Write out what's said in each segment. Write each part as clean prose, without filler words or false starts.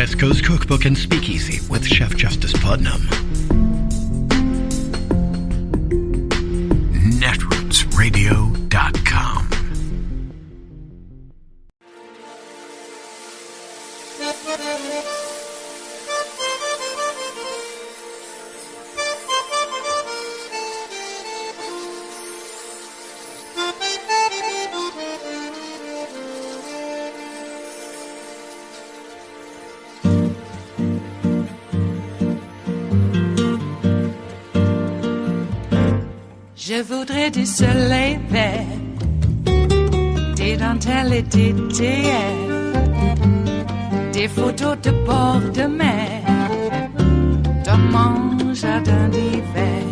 West Coast Cookbook and Speakeasy with Chef Justice Putnam. Netrootsradio.com. Je voudrais du soleil vert, des dentelles et des théières, des photos de bord de mer, dans mon jardin d'hiver.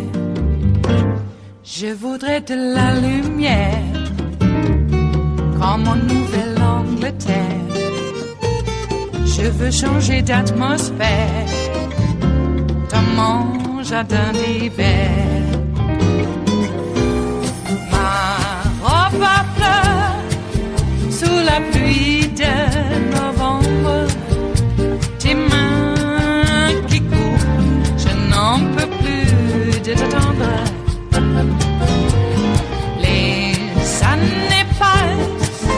Je voudrais de la lumière, comme en Nouvelle-Angleterre. Je veux changer d'atmosphère, dans mon jardin d'hiver. Ma fleur sous la pluie de novembre, tes mains qui courent, je n'en peux plus de t'attendre. Les années passent,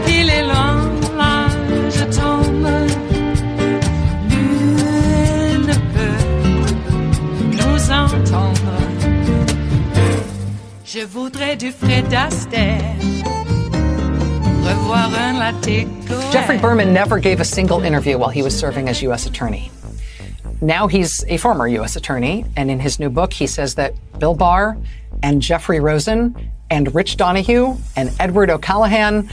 il est loin, là je tombe. Nul ne peut nous entendre. Je voudrais du Fred Astaire, revoir un latte. Jeffrey Berman never gave a single interview while he was serving as U.S. Attorney. Now he's a former U.S. Attorney, and in his new book, he says that Bill Barr and Jeffrey Rosen and Rich Donahue and Edward O'Callaghan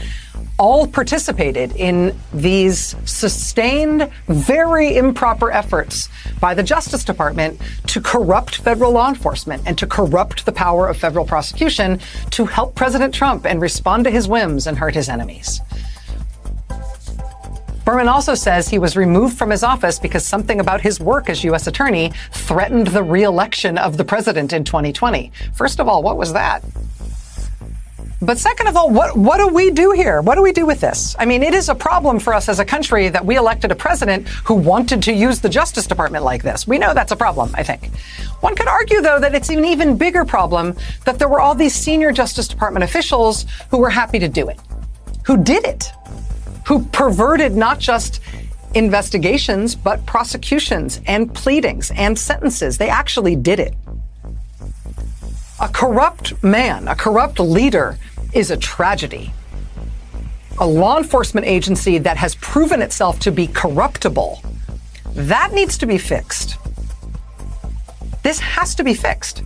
all participated in these sustained, very improper efforts by the Justice Department to corrupt federal law enforcement and to corrupt the power of federal prosecution to help President Trump and respond to his whims and hurt his enemies. Berman also says he was removed from his office because something about his work as U.S. Attorney threatened the re-election of the president in 2020. First of all, what was that? But second of all, what do we do here? What do we do with this? I mean, it is a problem for us as a country that we elected a president who wanted to use the Justice Department like this. We know that's a problem, I think. One could argue, though, that it's an even bigger problem that there were all these senior Justice Department officials who were happy to do it, who did it, who perverted not just investigations, but prosecutions and pleadings and sentences. They actually did it. A corrupt man, a corrupt leader is a tragedy. A law enforcement agency that has proven itself to be corruptible, that needs to be fixed. This has to be fixed.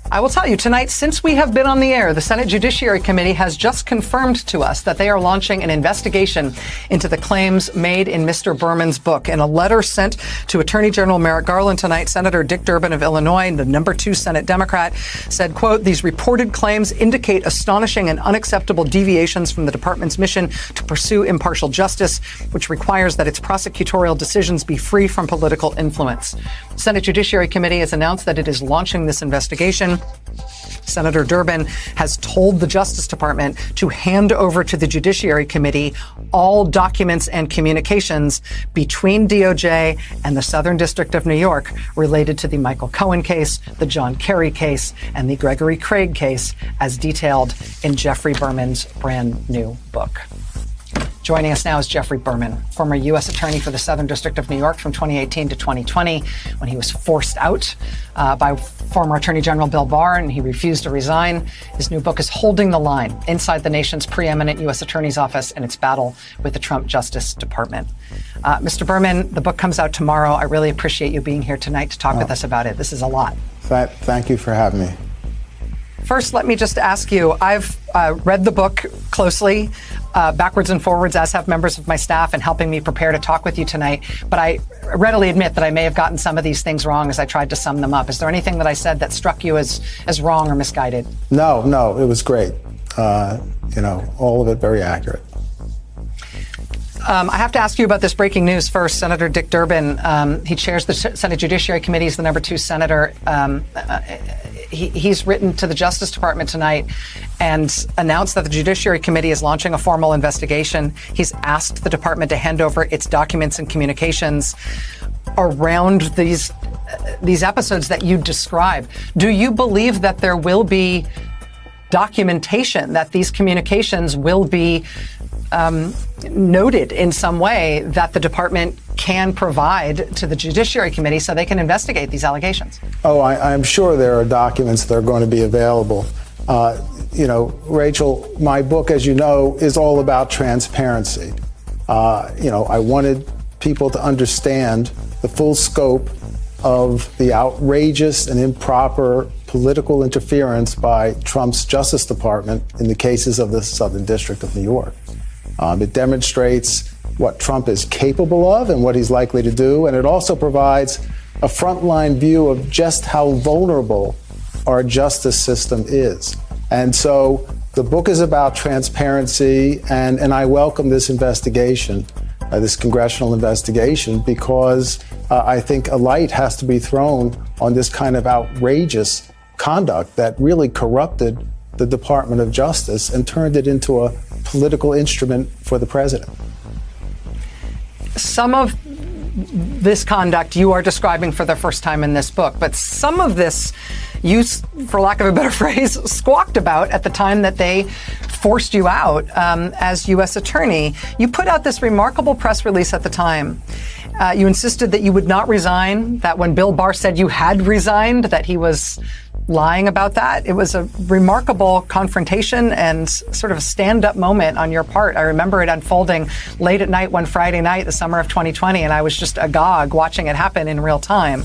I will tell you tonight, since we have been on the air, the Senate Judiciary Committee has just confirmed to us that they are launching an investigation into the claims made in Mr. Berman's book. In a letter sent to Attorney General Merrick Garland tonight, Senator Dick Durbin of Illinois, the number 2 Senate Democrat, said, quote, "These reported claims indicate astonishing and unacceptable deviations from the department's mission to pursue impartial justice, which requires that its prosecutorial decisions be free from political influence." The Senate Judiciary Committee has announced that it is launching this investigation. Senator Durbin has told the Justice Department to hand over to the Judiciary Committee all documents and communications between DOJ and the Southern District of New York related to the Michael Cohen case, the John Kerry case, and the Gregory Craig case, as detailed in Jeffrey Berman's brand new book. Joining us now is Jeffrey Berman, former U.S. Attorney for the Southern District of New York from 2018 to 2020, when he was forced out by former Attorney General Bill Barr, and he refused to resign. His new book is Holding the Line: Inside the Nation's Preeminent U.S. Attorney's Office and Its Battle with the Trump Justice Department. Mr. Berman, the book comes out tomorrow. I really appreciate you being here tonight to talk with us about it. This is a lot. Thank you for having me. First, let me just ask you, I've read the book closely, backwards and forwards, as have members of my staff, in helping me prepare to talk with you tonight. But I readily admit that I may have gotten some of these things wrong as I tried to sum them up. Is there anything that I said that struck you as wrong or misguided? No, it was great. All of it very accurate. I have to ask you about this breaking news first. Senator Dick Durbin, he chairs the Senate Judiciary Committee, is the number 2 senator. he's written to the Justice Department tonight and announced that the Judiciary Committee is launching a formal investigation. He's asked the department to hand over its documents and communications around these episodes that you describe. Do you believe that there will be documentation, that these communications will be noted in some way, that the department can provide to the Judiciary Committee so they can investigate these allegations? Oh, I'm sure there are documents that are going to be available. Rachel, my book, as you know, is all about transparency. I wanted people to understand the full scope of the outrageous and improper political interference by Trump's Justice Department in the cases of the Southern District of New York. It demonstrates what Trump is capable of and what he's likely to do, and it also provides a frontline view of just how vulnerable our justice system is. And so the book is about transparency, and I welcome this investigation, this congressional investigation, because I think a light has to be thrown on this kind of outrageous conduct that really corrupted the Department of Justice and turned it into a political instrument for the president. Some of this conduct you are describing for the first time in this book, but some of this you, for lack of a better phrase, squawked about at the time that they forced you out as U.S. Attorney. You put out this remarkable press release at the time. You insisted that you would not resign, that when Bill Barr said you had resigned, that he was lying about that. It was a remarkable confrontation and sort of a stand-up moment on your part. I remember it unfolding late at night one Friday night, the summer of 2020, and I was just agog watching it happen in real time.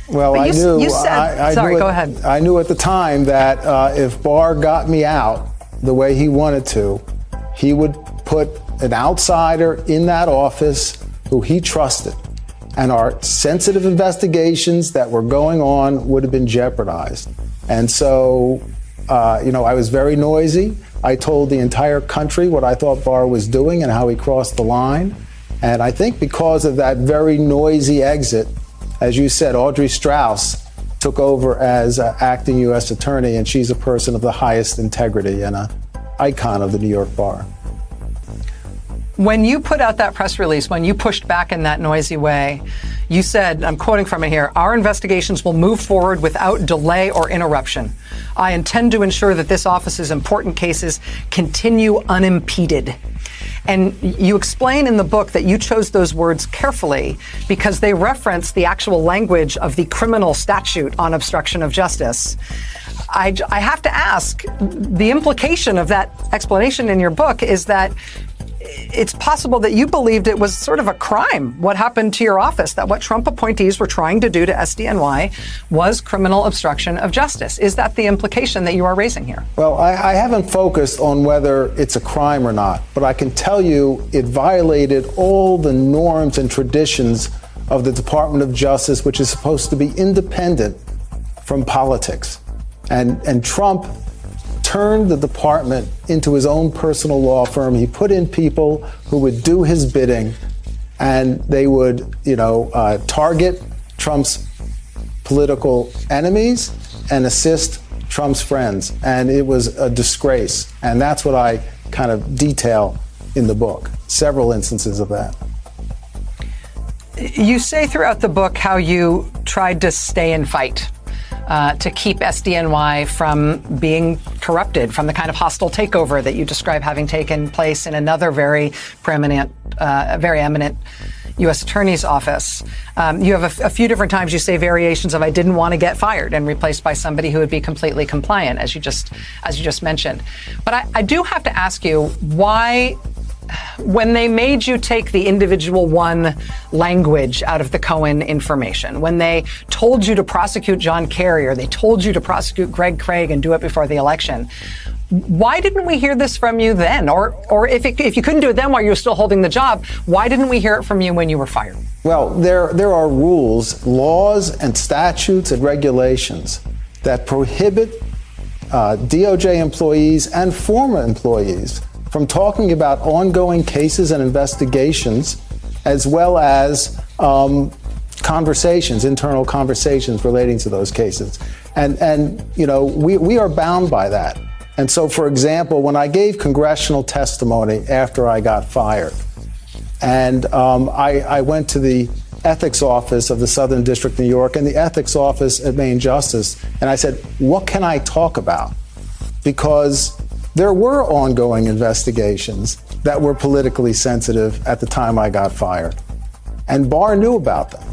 Well, I knew. Go ahead. I knew at the time that if Barr got me out the way he wanted to, he would put an outsider in that office who he trusted, and our sensitive investigations that were going on would have been jeopardized. And so, I was very noisy. I told the entire country what I thought Barr was doing and how he crossed the line. And I think because of that very noisy exit, as you said, Audrey Strauss took over as acting U.S. Attorney, and she's a person of the highest integrity and an icon of the New York Bar. When you put out that press release, when you pushed back in that noisy way, you said, I'm quoting from it here, "Our investigations will move forward without delay or interruption. I intend to ensure that this office's important cases continue unimpeded." And you explain in the book that you chose those words carefully because they reference the actual language of the criminal statute on obstruction of justice. I have to ask, the implication of that explanation in your book is that it's possible that you believed it was sort of a crime what happened to your office, that what Trump appointees were trying to do to SDNY was criminal obstruction of justice. Is that the implication that you are raising here? Well, I haven't focused on whether it's a crime or not, but I can tell you it violated all the norms and traditions of the Department of Justice, which is supposed to be independent from politics. And Trump turned the department into his own personal law firm. He put in people who would do his bidding, and they would, target Trump's political enemies and assist Trump's friends. And it was a disgrace. And that's what I kind of detail in the book, several instances of that. You say throughout the book how you tried to stay and fight to keep SDNY from being corrupted, from the kind of hostile takeover that you describe having taken place in another very eminent U.S. Attorney's office. You have a few different times you say variations of "I didn't want to get fired" and replaced by somebody who would be completely compliant, as you just mentioned. But I do have to ask you why, when they made you take the individual one language out of the Cohen information, when they told you to prosecute John Kerry or they told you to prosecute Greg Craig and do it before the election, why didn't we hear this from you then? Or if you couldn't do it then while you were still holding the job, why didn't we hear it from you when you were fired? Well, there are rules, laws, and statutes and regulations that prohibit DOJ employees and former employees from talking about ongoing cases and investigations, as well as conversations, internal conversations relating to those cases. And you know, we are bound by that. And so, for example, when I gave congressional testimony after I got fired, and I went to the ethics office of the Southern District of New York and the ethics office at Main Justice, and I said, what can I talk about? Because there were ongoing investigations that were politically sensitive at the time I got fired. And Barr knew about them.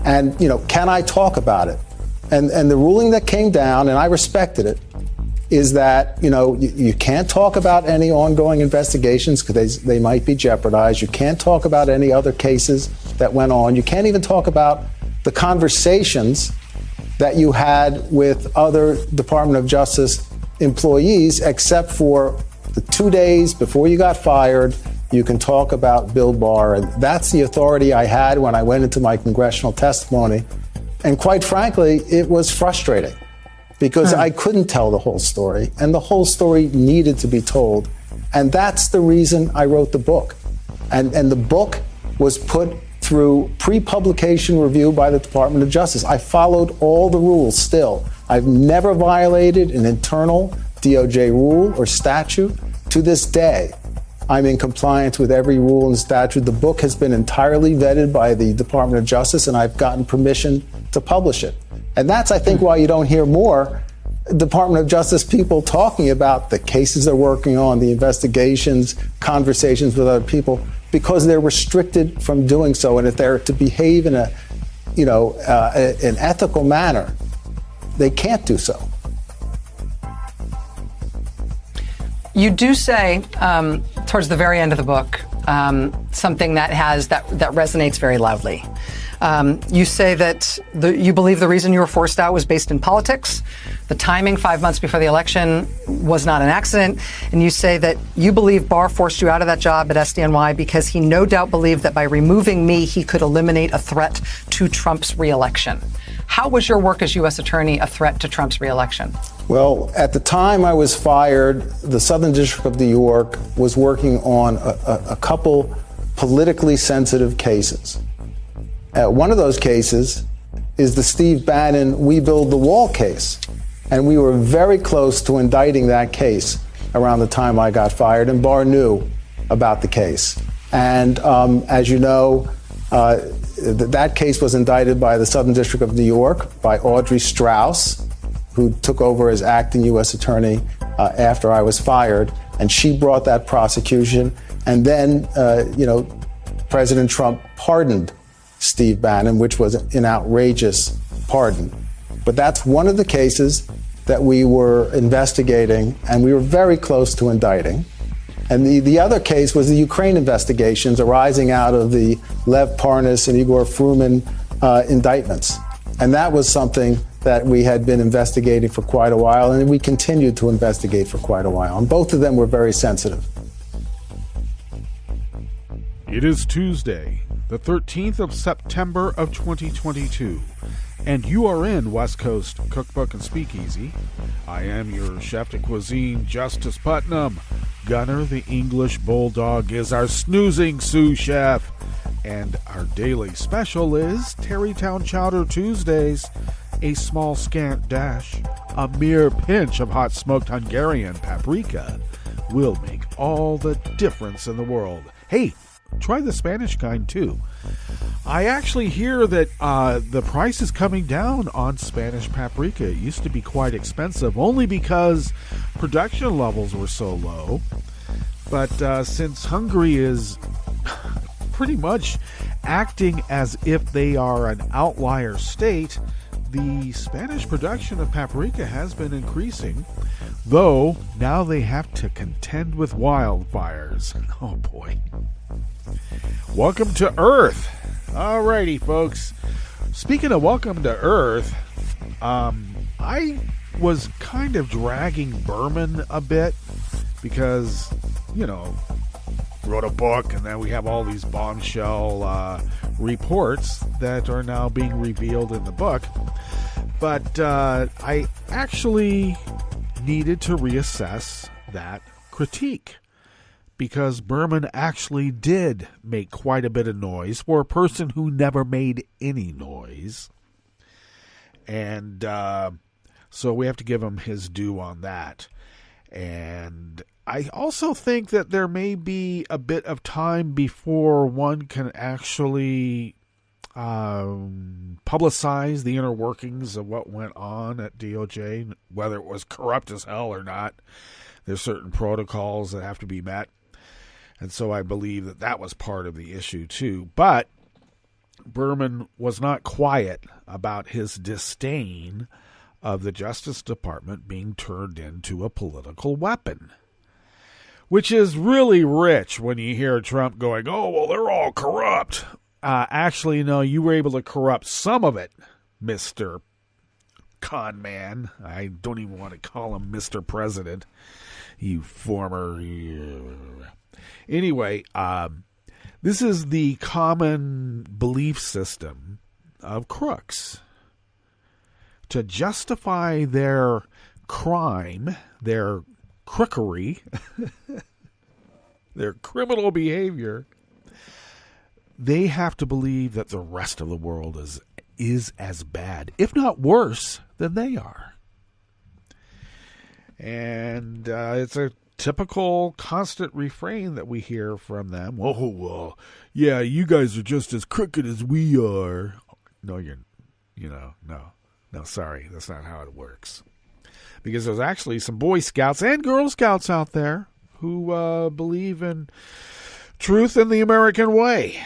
And, you know, can I talk about it? And the ruling that came down, and I respected it, is that, you know, you can't talk about any ongoing investigations because they might be jeopardized. You can't talk about any other cases that went on. You can't even talk about the conversations that you had with other Department of Justice employees, except for the 2 days before you got fired. You can talk about Bill Barr. And that's the authority I had when I went into my congressional testimony. And quite frankly, it was frustrating because I couldn't tell the whole story, and the whole story needed to be told. And that's the reason I wrote the book. And the book was put through pre-publication review by the Department of Justice. I followed all the rules still. I've never violated an internal DOJ rule or statute. To this day, I'm in compliance with every rule and statute. The book has been entirely vetted by the Department of Justice, and I've gotten permission to publish it. And that's, I think, why you don't hear more Department of Justice people talking about the cases they're working on, the investigations, conversations with other people, because they're restricted from doing so. And if they're to behave in an ethical manner, they can't do so. You do say towards the very end of the book something that resonates very loudly. You say that you believe the reason you were forced out was based in politics. The timing 5 months before the election was not an accident. And you say that you believe Barr forced you out of that job at SDNY because he no doubt believed that by removing me, he could eliminate a threat to Trump's reelection. How was your work as U.S. Attorney a threat to Trump's reelection? Well, at the time I was fired, the Southern District of New York was working on a couple politically sensitive cases. One of those cases is the Steve Bannon We Build the Wall case. And we were very close to indicting that case around the time I got fired, and Barr knew about the case. And as you know, that case was indicted by the Southern District of New York, by Audrey Strauss, who took over as acting U.S. Attorney after I was fired. And she brought that prosecution. And then, President Trump pardoned Steve Bannon, which was an outrageous pardon. But that's one of the cases that we were investigating, and we were very close to indicting. And the other case was the Ukraine investigations arising out of the Lev Parnas and Igor Fruman indictments. And that was something that we had been investigating for quite a while, and we continued to investigate for quite a while. And both of them were very sensitive. It is Tuesday, the 13th of September of 2022, and you are in West Coast Cookbook and Speakeasy. I am your chef de cuisine, Justice Putnam. Gunner, the English Bulldog, is our snoozing sous chef, and our daily special is Tarrytown Chowder Tuesdays, a small scant dash, a mere pinch of hot smoked Hungarian paprika will make all the difference in the world. Hey, try the Spanish kind too. I actually hear that the price is coming down on Spanish paprika. It used to be quite expensive only because production levels were so low. But since Hungary is pretty much acting as if they are an outlier state, the Spanish production of paprika has been increasing, though now they have to contend with wildfires. Oh boy. Welcome to Earth. Alrighty, folks. Speaking of welcome to Earth, I was kind of dragging Berman a bit because, wrote a book, and then we have all these bombshell reports that are now being revealed in the book. But I actually needed to reassess that critique because Berman actually did make quite a bit of noise for a person who never made any noise. And so we have to give him his due on that. And I also think that there may be a bit of time before one can actually publicize the inner workings of what went on at DOJ, whether it was corrupt as hell or not. There's certain protocols that have to be met. And so I believe that that was part of the issue too. But Berman was not quiet about his disdain of the Justice Department being turned into a political weapon, which is really rich when you hear Trump going, oh, well, they're all corrupt. Actually, no, you were able to corrupt some of it, Mr. Con Man. I don't even want to call him Mr. President, you former... Anyway, this is the common belief system of crooks. To justify their crime, their crookery, their criminal behavior, they have to believe that the rest of the world is as bad, if not worse, than they are. And it's a typical constant refrain that we hear from them. Oh, well, yeah, you guys are just as crooked as we are. No, no, sorry, that's not how it works. Because there's actually some Boy Scouts and Girl Scouts out there who believe in truth and the American way.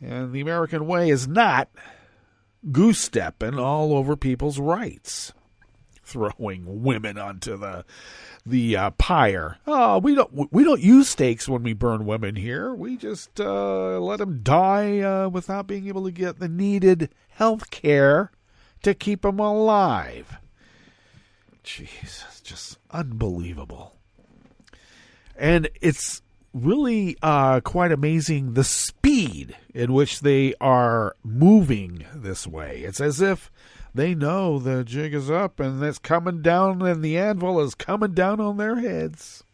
And the American way is not goose-stepping all over people's rights, throwing women onto the pyre. Oh, we don't use stakes when we burn women here. We just let them die without being able to get the needed health care to keep them alive. Jeez, it's just unbelievable. And it's really quite amazing the speed in which they are moving this way. It's as if they know the jig is up and it's coming down and the anvil is coming down on their heads.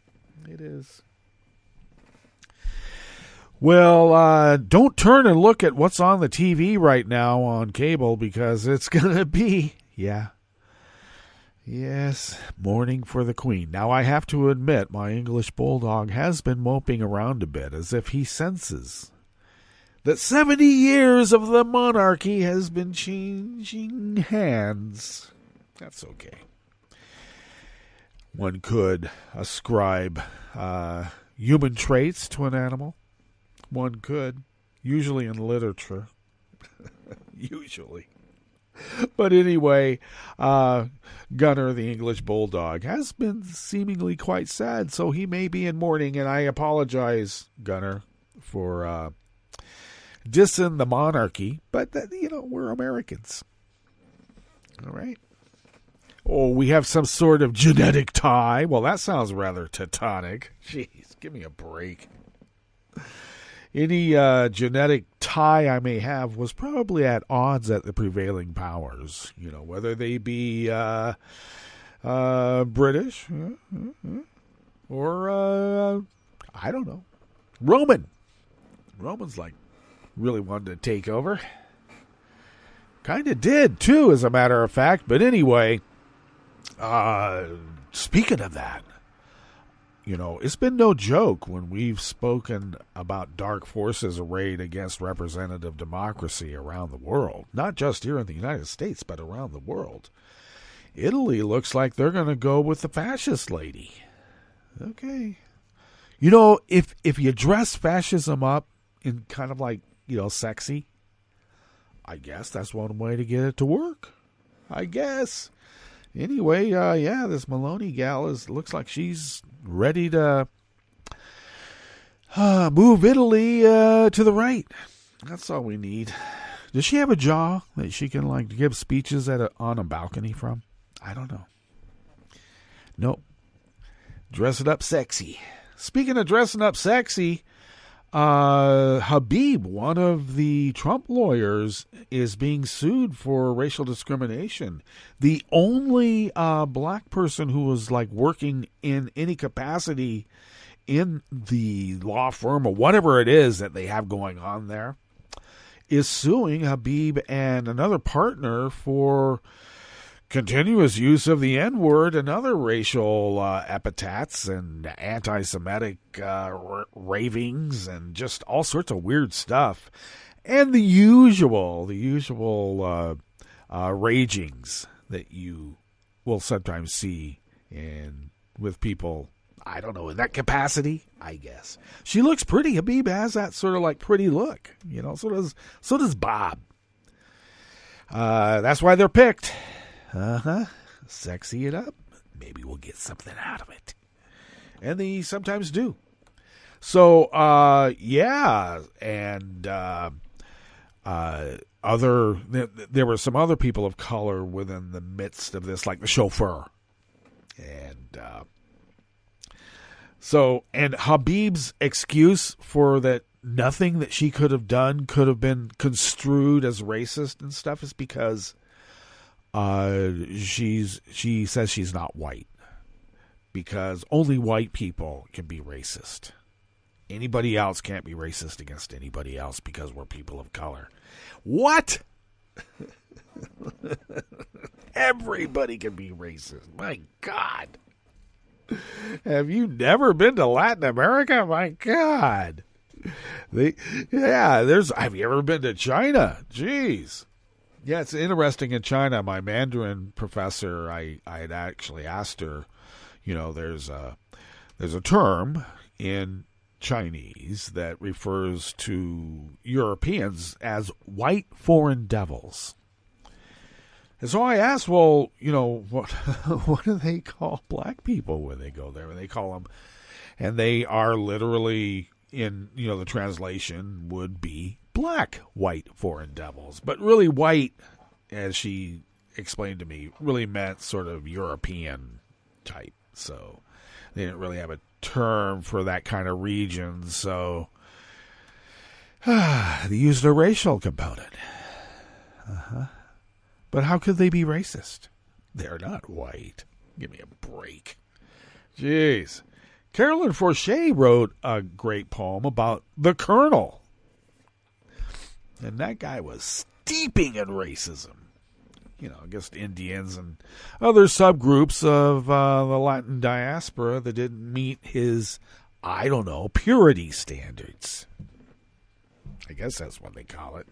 It is. Well, don't turn and look at what's on the TV right now on cable, because it's going to be, yes, mourning for the Queen. Now, I have to admit, my English bulldog has been moping around a bit, as if he senses that 70 years of the monarchy has been changing hands. That's okay. One could ascribe human traits to an animal. One could, usually in literature. Usually. But anyway, Gunner, the English bulldog, has been seemingly quite sad, so he may be in mourning, and I apologize, Gunner, for dissing the monarchy, but, we're Americans. All right? Oh, we have some sort of genetic tie. Well, that sounds rather Teutonic. Jeez, give me a break. Any genetic tie I may have was probably at odds at the prevailing powers, whether they be British or, I don't know, Roman. Romans, really wanted to take over. Kind of did, too, as a matter of fact. But anyway, speaking of that, it's been no joke when we've spoken about dark forces arrayed against representative democracy around the world. Not just here in the United States, but around the world. Italy looks like they're going to go with the fascist lady. Okay. If you dress fascism up in kind of sexy, I guess that's one way to get it to work. I guess. Anyway, this Maloney gal looks like she's ready to move Italy to the right. That's all we need. Does she have a jaw that she can give speeches on a balcony from? I don't know. Nope. Dress it up sexy. Speaking of dressing up sexy, Habib, one of the Trump lawyers, is being sued for racial discrimination. The only black person who was working in any capacity in the law firm or whatever it is that they have going on there is suing Habib and another partner for continuous use of the N-word and other racial epithets and anti-Semitic ravings and just all sorts of weird stuff. And the usual ragings that you will sometimes see with people, I don't know, in that capacity, I guess. She looks pretty. Habib has that sort of like pretty look, so does Bob. That's why they're picked. Sexy it up. Maybe we'll get something out of it. And they sometimes do. So, yeah. And there were some other people of color within the midst of this, like the chauffeur. And and Habib's excuse for that nothing that she could have done could have been construed as racist and stuff is because she says she's not white, because only white people can be racist. Anybody else can't be racist against anybody else because we're people of color. What? Everybody can be racist. My God. Have you never been to Latin America? My God. Have you ever been to China? Jeez. Yeah, it's interesting in China. My Mandarin professor, I had actually asked her, there's a term in Chinese that refers to Europeans as white foreign devils. And so I asked, well, what do they call black people when they go there? And they call them, and they are literally in, the translation would be black white foreign devils. But really white, as she explained to me, really meant sort of European type. So they didn't really have a term for that kind of region. So they used a racial component. But how could they be racist? They're not white. Give me a break. Jeez. Carolyn Forche wrote a great poem about the Colonel. And that guy was steeping in racism. Against Indians and other subgroups of the Latin diaspora that didn't meet his, purity standards. I guess that's what they call it.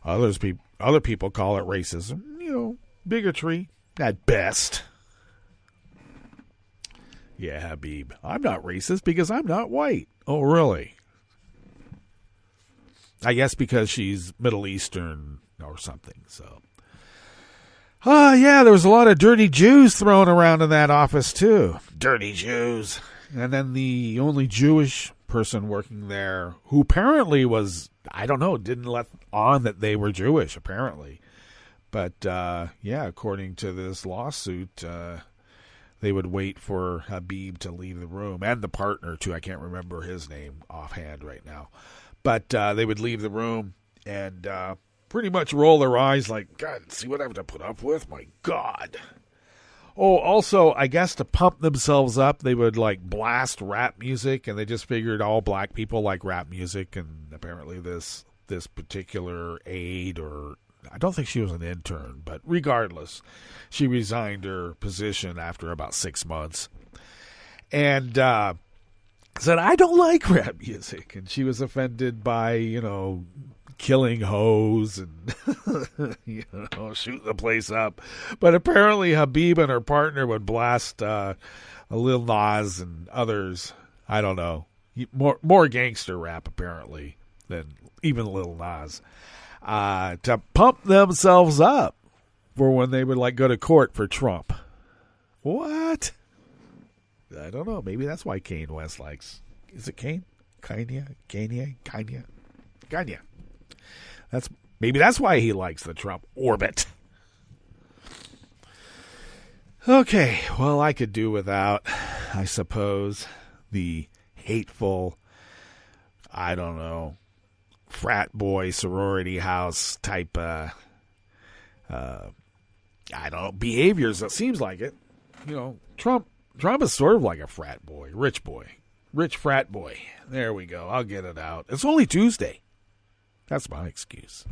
Other people call it racism, bigotry at best. Yeah, Habib, I'm not racist because I'm not white. Oh, really? I guess because she's Middle Eastern or something, so. Yeah, there was a lot of dirty Jews thrown around in that office, too. Dirty Jews. And then the only Jewish person working there, who apparently was, didn't let on that they were Jewish, apparently. But, according to this lawsuit, they would wait for Habib to leave the room, and the partner, too. I can't remember his name offhand right now. But they would leave the room and pretty much roll their eyes like, God, see what I have to put up with? My God. Oh, also, I guess to pump themselves up, they would blast rap music, and they just figured all black people like rap music, and apparently this particular aide, or I don't think she was an intern, but regardless, she resigned her position after about 6 months. And said, I don't like rap music. And she was offended by, killing hoes and, shooting the place up. But apparently Habib and her partner would blast Lil Nas and others. I don't know. More gangster rap, apparently, than even Lil Nas. To pump themselves up for when they would go to court for Trump. What? I don't know. Maybe that's why Kanye West likes. Is it Kanye? Kanye. Maybe that's why he likes the Trump orbit. Okay, well, I could do without, I suppose, the hateful, frat boy sorority house type, behaviors. It seems like it. Trump is sort of like a frat boy, rich boy. Rich frat boy. There we go. I'll get it out. It's only Tuesday. That's my excuse.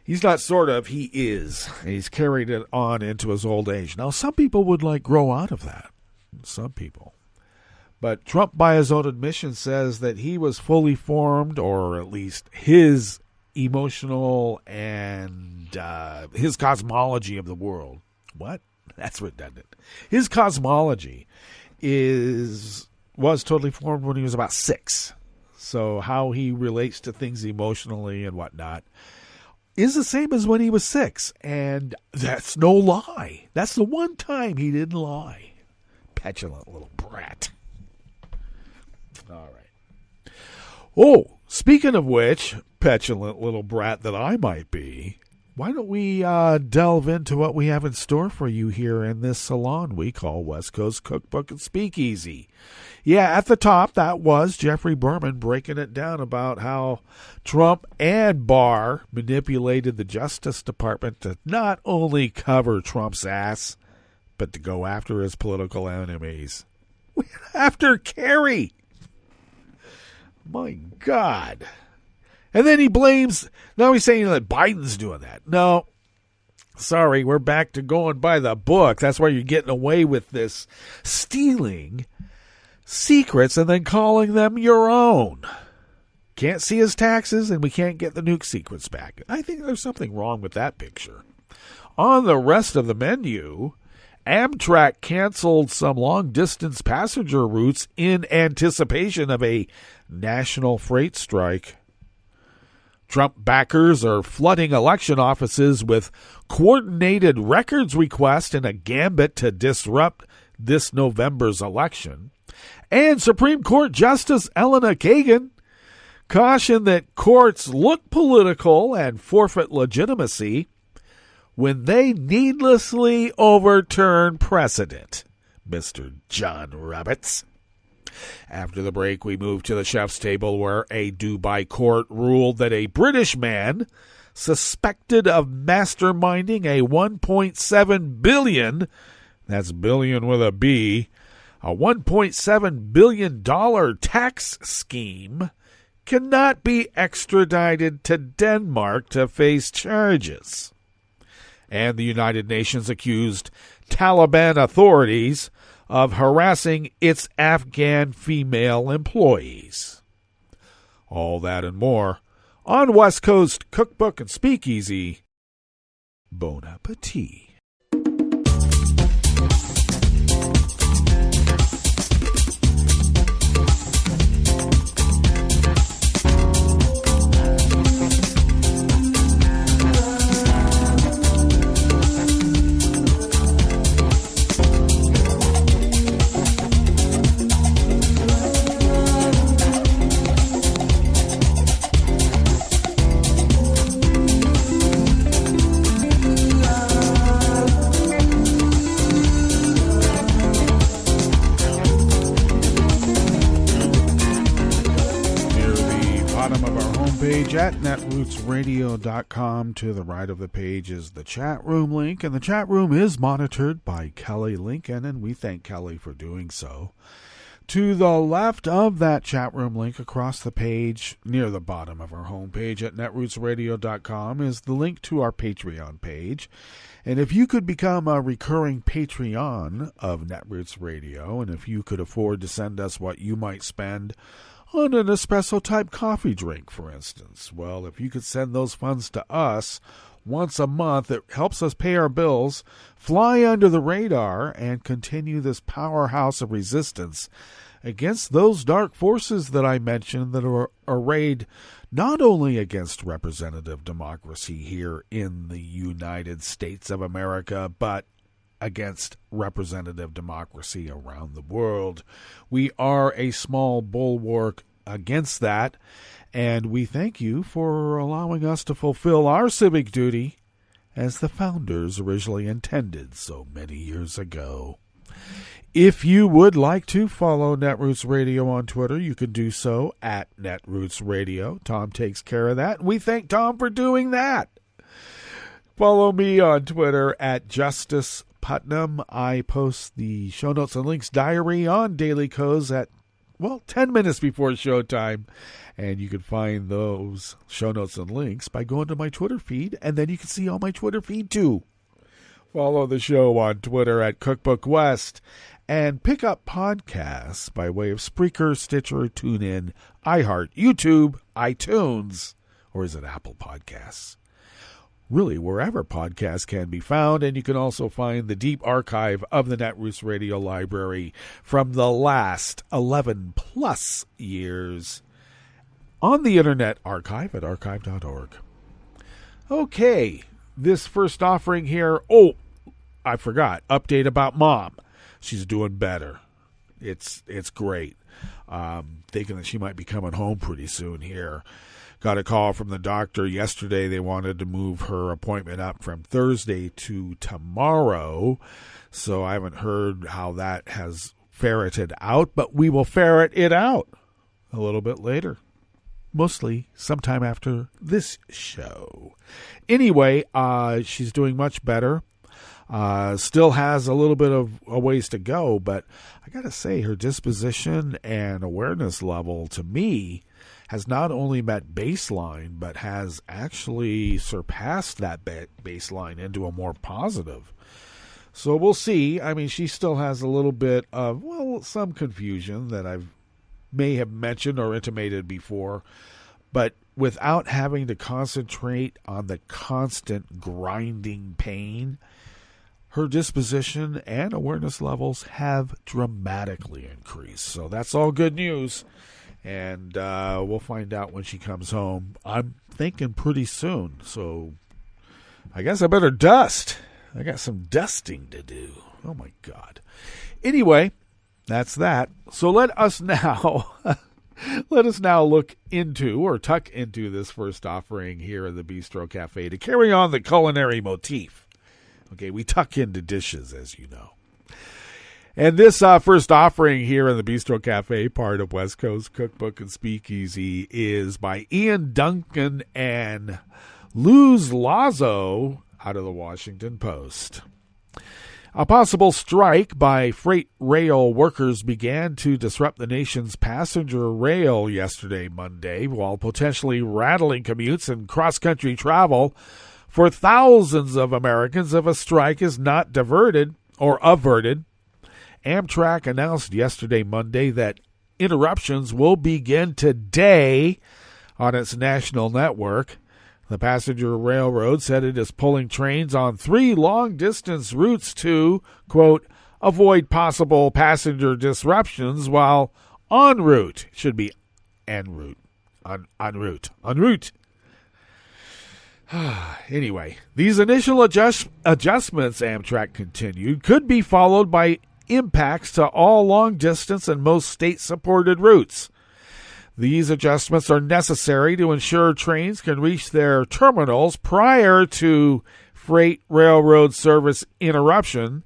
He's not sort of, he is. He's carried it on into his old age. Now, some people would grow out of that. Some people. But Trump, by his own admission, says that he was fully formed, or at least his emotional and his cosmology of the world. What? That's redundant. His cosmology was totally formed when he was about 6. So how he relates to things emotionally and whatnot is the same as when he was 6. And that's no lie. That's the one time he didn't lie. Petulant little brat. All right. Oh, speaking of which, petulant little brat that I might be, why don't we delve into what we have in store for you here in this salon we call West Coast Cookbook and Speakeasy. Yeah, at the top, that was Jeffrey Berman breaking it down about how Trump and Barr manipulated the Justice Department to not only cover Trump's ass, but to go after his political enemies. After Kerry. My God. And then he blames, now he's saying that Biden's doing that. No, sorry, we're back to going by the book. That's why you're getting away with this stealing secrets and then calling them your own. Can't see his taxes and we can't get the nuke secrets back. I think there's something wrong with that picture. On the rest of the menu, Amtrak canceled some long-distance passenger routes in anticipation of a national freight strike. Trump backers are flooding election offices with coordinated records requests in a gambit to disrupt this November's election. And Supreme Court Justice Elena Kagan cautioned that courts look political and forfeit legitimacy when they needlessly overturn precedent. Mr. John Roberts. After the break, we move to the chef's table where a Dubai court ruled that a British man suspected of masterminding a $1.7 billion, that's billion with a B, a $1.7 billion tax scheme cannot be extradited to Denmark to face charges. And the United Nations accused Taliban authorities of harassing its Afghan female employees. All that and more on West Coast Cookbook and Speakeasy. Bon appetit. At netrootsradio.com. To the right of the page is the chat room link, and the chat room is monitored by Kelly Lincoln, and we thank Kelly for doing so. To the left of that chat room link across the page, near the bottom of our homepage at netrootsradio.com, is the link to our Patreon page. And if you could become a recurring Patreon of Netroots Radio, and if you could afford to send us what you might spend on an espresso-type coffee drink, for instance, well, if you could send those funds to us once a month, it helps us pay our bills, fly under the radar, and continue this powerhouse of resistance against those dark forces that I mentioned that are arrayed not only against representative democracy here in the United States of America, but against representative democracy around the world. We are a small bulwark against that, and we thank you for allowing us to fulfill our civic duty as the founders originally intended so many years ago. If you would like to follow Netroots Radio on Twitter, you can do so at Netroots Radio. Tom takes care of that, and we thank Tom for doing that. Follow me on Twitter at Justice Putnam. I post the show notes and links diary on Daily Co's at 10 minutes before showtime. And you can find those show notes and links by going to my Twitter feed, and then you can see all my Twitter feed too. Follow the show on Twitter at Cookbook West, and pick up podcasts by way of Spreaker, Stitcher, TuneIn, iHeart, YouTube, iTunes, or is it Apple Podcasts? Really, wherever podcasts can be found, and you can also find the deep archive of the Netroots Radio Library from the last 11-plus years on the Internet Archive at archive.org. Okay, this first offering here, I forgot, update about Mom. She's doing better. It's great. Thinking that she might be coming home pretty soon here. Got a call from the doctor yesterday. They wanted to move her appointment up from Thursday to tomorrow. So I haven't heard how that has ferreted out, but we will ferret it out a little bit later. Mostly sometime after this show. Anyway, she's doing much better. Still has a little bit of a ways to go, but I got to say her disposition and awareness level to me has not only met baseline, but has actually surpassed that baseline into a more positive. So we'll see. I mean, she still has a little bit of, some confusion that I may have mentioned or intimated before, but without having to concentrate on the constant grinding pain, her disposition and awareness levels have dramatically increased. So that's all good news. And we'll find out when she comes home. I'm thinking pretty soon. So I guess I better dust. I got some dusting to do. Oh, my God. Anyway, that's that. So let us now look into or tuck into this first offering here in the Bistro Cafe to carry on the culinary motif. Okay, we tuck into dishes, as you know. And this first offering here in the Bistro Cafe, part of West Coast Cookbook and Speakeasy, is by Ian Duncan and Luz Lazo out of the Washington Post. A possible strike by freight rail workers began to disrupt the nation's passenger rail yesterday, Monday, while potentially rattling commutes and cross-country travel for thousands of Americans if a strike is not diverted or averted. Amtrak announced yesterday, Monday, that interruptions will begin today on its national network. The passenger railroad said it is pulling trains on 3 long-distance routes to, quote, avoid possible passenger disruptions while en route. It should be en route. En route. Anyway, these initial adjustments, Amtrak continued, could be followed by impacts to all long-distance and most state-supported routes. These adjustments are necessary to ensure trains can reach their terminals prior to freight railroad service interruption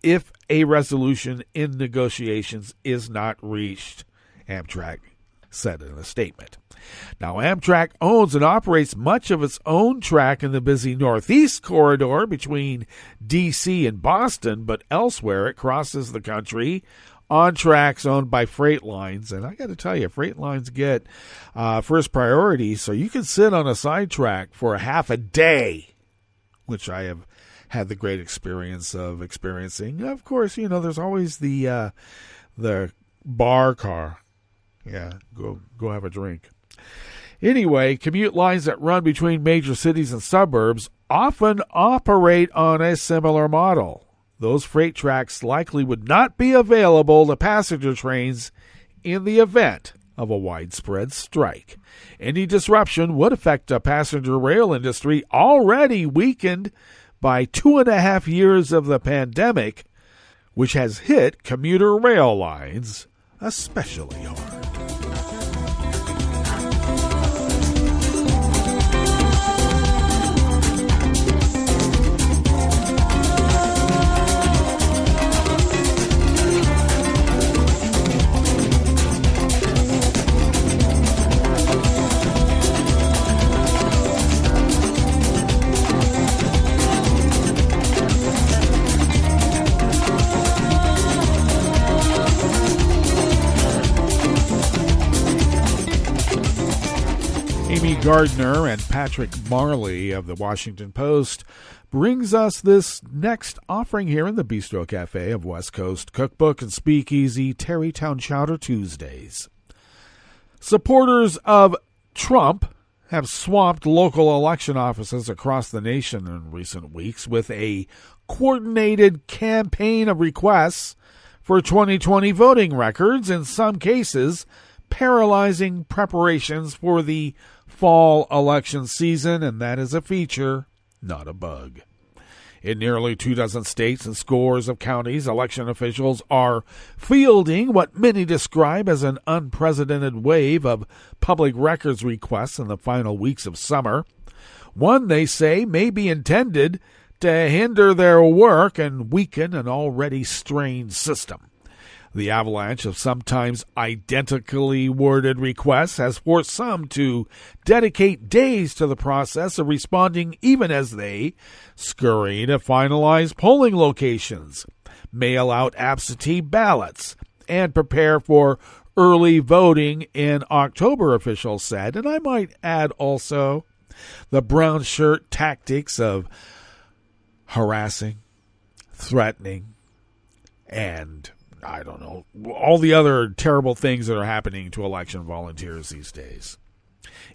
if a resolution in negotiations is not reached, Amtrak said in a statement. Now, Amtrak owns and operates much of its own track in the busy Northeast corridor between D.C. and Boston, but elsewhere it crosses the country on tracks owned by freight lines. And I got to tell you, freight lines get first priority, so you can sit on a side track for a half a day, which I have had the great experience of experiencing. Of course, you know, there's always the Barr car. Yeah, go have a drink. Anyway, commute lines that run between major cities and suburbs often operate on a similar model. Those freight tracks likely would not be available to passenger trains in the event of a widespread strike. Any disruption would affect a passenger rail industry already weakened by 2.5 years of the pandemic, which has hit commuter rail lines especially hard. Amy Gardner and Patrick Marley of the Washington Post brings us this next offering here in the Bistro Cafe of West Coast Cookbook and Speakeasy Tarrytown Chowder Tuesdays. Supporters of Trump have swamped local election offices across the nation in recent weeks with a coordinated campaign of requests for 2020 voting records, in some cases paralyzing preparations for the fall election season, and that is a feature, not a bug. In nearly 24 states and scores of counties, election officials are fielding what many describe as an unprecedented wave of public records requests in the final weeks of summer. One, they say, may be intended to hinder their work and weaken an already strained system. The avalanche of sometimes identically worded requests has forced some to dedicate days to the process of responding, even as they scurry to finalize polling locations, mail out absentee ballots, and prepare for early voting in October, officials said. And I might add also the brown shirt tactics of harassing, threatening, and I don't know, all the other terrible things that are happening to election volunteers these days.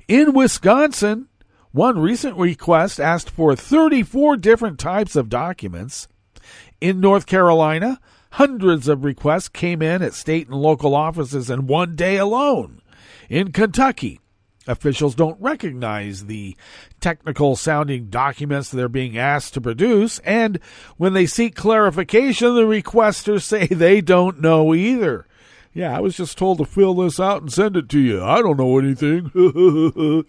In Wisconsin, one recent request asked for 34 different types of documents. In North Carolina, hundreds of requests came in at state and local offices in one day alone. In Kentucky, officials don't recognize the technical-sounding documents they're being asked to produce, and when they seek clarification, the requesters say they don't know either. Yeah, I was just told to fill this out and send it to you. I don't know anything. The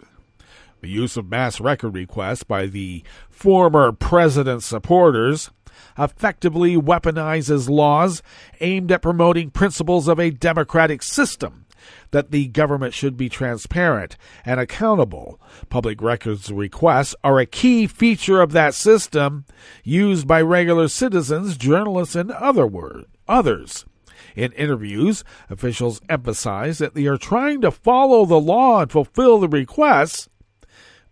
use of mass record requests by the former president's supporters effectively weaponizes laws aimed at promoting principles of a democratic system, that the government should be transparent and accountable. Public records requests are a key feature of that system used by regular citizens, journalists, and others. In interviews, officials emphasize that they are trying to follow the law and fulfill the requests,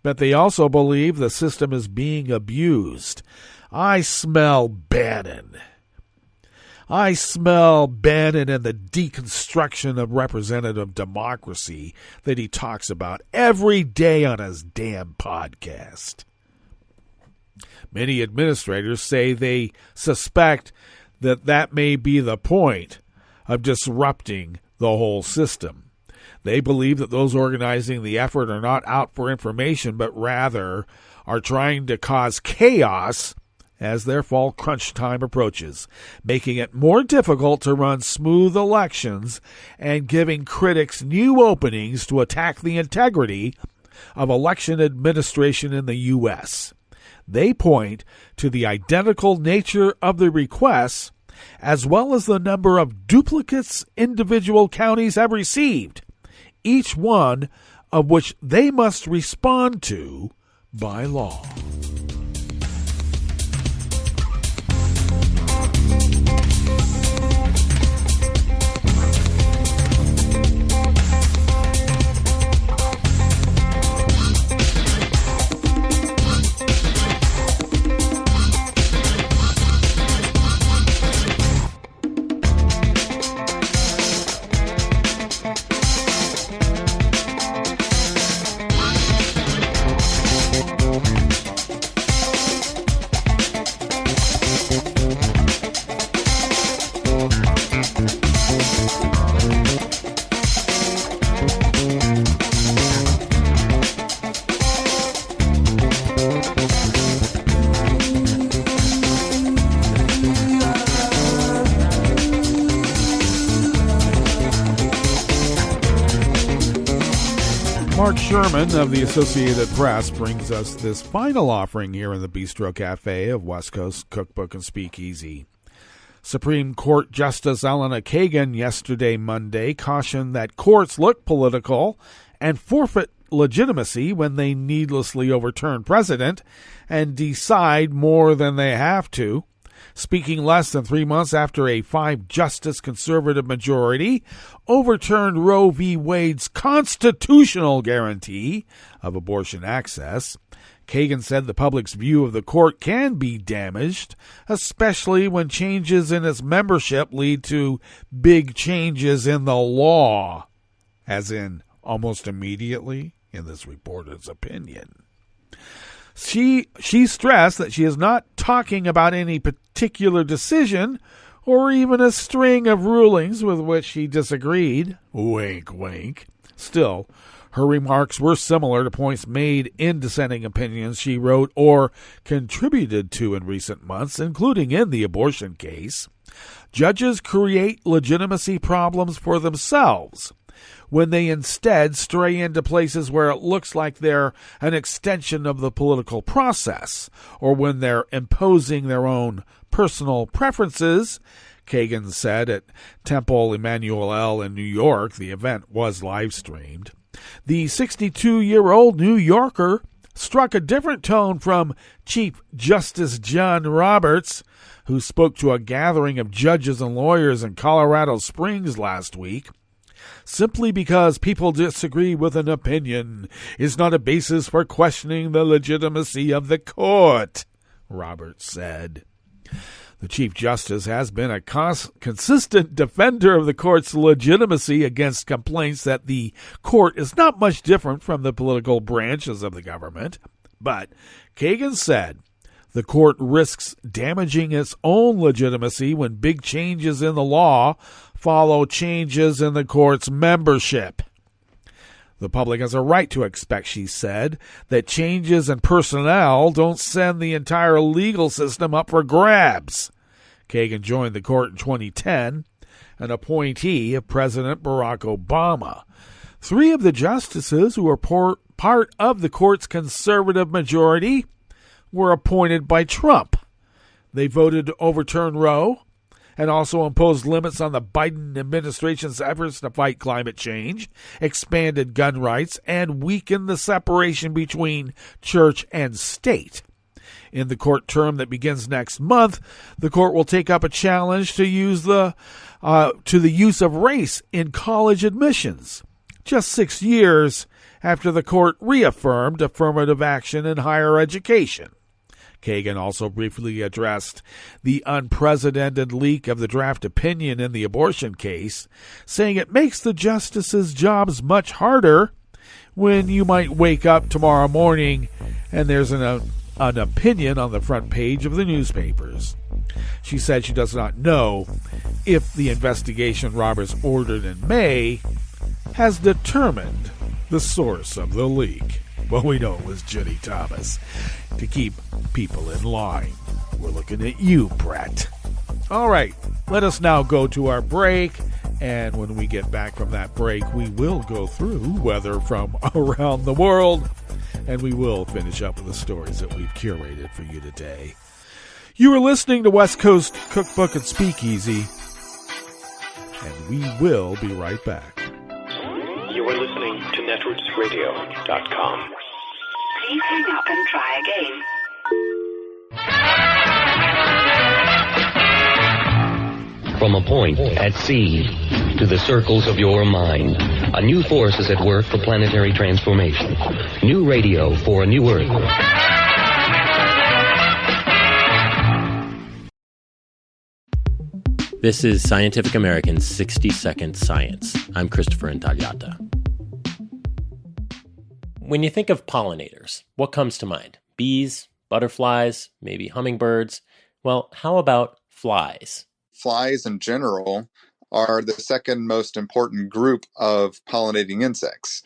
but they also believe the system is being abused. I smell Bannon. I smell Bannon and the deconstruction of representative democracy that he talks about every day on his damn podcast. Many administrators say they suspect that may be the point of disrupting the whole system. They believe that those organizing the effort are not out for information, but rather are trying to cause chaos as their fall crunch time approaches, making it more difficult to run smooth elections and giving critics new openings to attack the integrity of election administration in the U.S. They point to the identical nature of the requests, as well as the number of duplicates individual counties have received, each one of which they must respond to by law. Mark Sherman of the Associated Press brings us this final offering here in the Bistro Cafe of West Coast Cookbook and Speakeasy. Supreme Court Justice Elena Kagan yesterday, Monday, cautioned that courts look political and forfeit legitimacy when they needlessly overturn precedent and decide more than they have to. speaking less than 3 months after a 5-justice conservative majority overturned Roe v. Wade's constitutional guarantee of abortion access. Kagan said the public's view of the court can be damaged, especially when changes in its membership lead to big changes in the law, as in almost immediately, in this reporter's opinion. She stressed that she is not talking about any particular decision or even a string of rulings with which she disagreed. Wink, wink. Still, her remarks were similar to points made in dissenting opinions she wrote or contributed to in recent months, including in the abortion case. Judges create legitimacy problems for themselves when they instead stray into places where it looks like they're an extension of the political process, or when they're imposing their own personal preferences. Kagan said at Temple Emmanuel in New York. The event was live-streamed. The 62-year-old New Yorker struck a different tone from Chief Justice John Roberts, who spoke to a gathering of judges and lawyers in Colorado Springs last week. Simply because people disagree with an opinion is not a basis for questioning the legitimacy of the court, Roberts said. The Chief Justice has been a consistent defender of the court's legitimacy against complaints that the court is not much different from the political branches of the government. But Kagan said the court risks damaging its own legitimacy when big changes in the law follow changes in the court's membership. The public has a right to expect, she said, that changes in personnel don't send the entire legal system up for grabs. Kagan joined the court in 2010, an appointee of President Barack Obama. 3 of the justices who were part of the court's conservative majority were appointed by Trump. They voted to overturn Roe and also imposed limits on the Biden administration's efforts to fight climate change, expanded gun rights, and weakened the separation between church and state. In the court term that begins next month, the court will take up a challenge to the use of race in college admissions, just 6 years after the court reaffirmed affirmative action in higher education. Kagan also briefly addressed the unprecedented leak of the draft opinion in the abortion case, saying it makes the justices' jobs much harder when you might wake up tomorrow morning and there's an opinion on the front page of the newspapers. She said she does not know if the investigation Roberts ordered in May has determined the source of the leak. Well, we know it was Jenny Thomas to keep people in line. We're looking at you, Brett. All right, let us now go to our break. And when we get back from that break, we will go through weather from around the world. And we will finish up with the stories that we've curated for you today. You are listening to West Coast Cookbook and Speakeasy. And we will be right back. You are listening to netrootsradio.com. Please hang up and try again. From a point at sea to the circles of your mind, a new force is at work for planetary transformation. New radio for a new Earth. This is Scientific American's 60-Second Science. I'm Christopher Intagliata. When you think of pollinators, what comes to mind? Bees, butterflies, maybe hummingbirds? Well, how about flies? Flies in general are the second most important group of pollinating insects.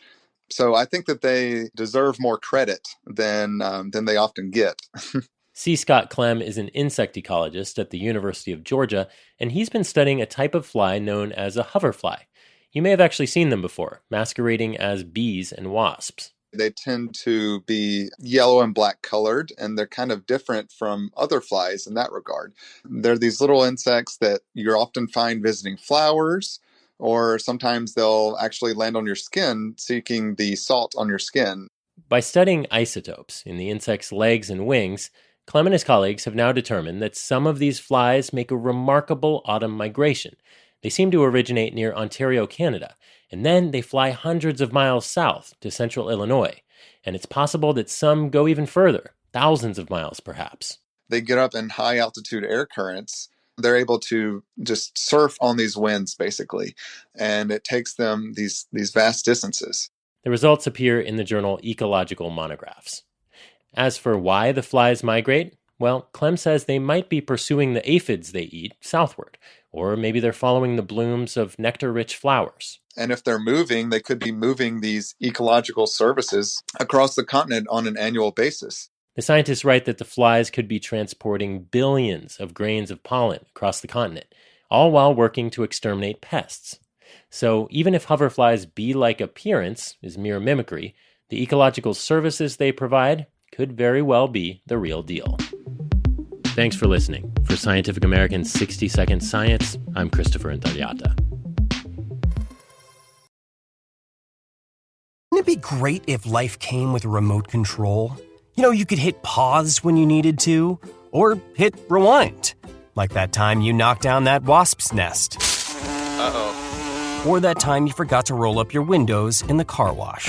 So I think that they deserve more credit than they often get. C. Scott Clem is an insect ecologist at the University of Georgia, and he's been studying a type of fly known as a hoverfly. You may have actually seen them before, masquerading as bees and wasps. They tend to be yellow and black colored, and they're kind of different from other flies in that regard. They're these little insects that you often find visiting flowers, or sometimes they'll actually land on your skin, seeking the salt on your skin. By studying isotopes in the insect's legs and wings, Clem and his colleagues have now determined that some of these flies make a remarkable autumn migration. They seem to originate near Ontario, Canada, and then they fly hundreds of miles south to central Illinois. And it's possible that some go even further, thousands of miles perhaps. They get up in high altitude air currents. They're able to just surf on these winds, basically, and it takes them these vast distances. The results appear in the journal Ecological Monographs. As for why the flies migrate, well, Clem says they might be pursuing the aphids they eat southward, or maybe they're following the blooms of nectar-rich flowers. And if they're moving, they could be moving these ecological services across the continent on an annual basis. The scientists write that the flies could be transporting billions of grains of pollen across the continent, all while working to exterminate pests. So even if hoverflies' bee-like appearance is mere mimicry, the ecological services they provide could very well be the real deal. Thanks for listening. For Scientific American's 60-Second Science, I'm Christopher Intagliata. Wouldn't it be great if life came with a remote control? You know, you could hit pause when you needed to, or hit rewind. Like that time you knocked down that wasp's nest. Uh-oh. Or that time you forgot to roll up your windows in the car wash.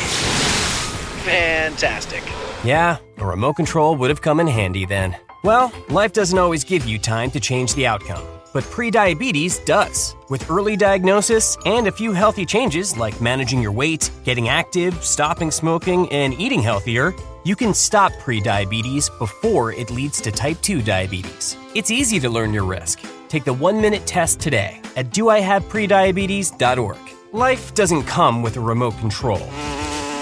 Fantastic. Yeah, a remote control would have come in handy then. Well, life doesn't always give you time to change the outcome, but prediabetes does. With early diagnosis and a few healthy changes like managing your weight, getting active, stopping smoking, and eating healthier, you can stop prediabetes before it leads to type 2 diabetes. It's easy to learn your risk. Take the 1-minute test today at doihaveprediabetes.org. Life doesn't come with a remote control.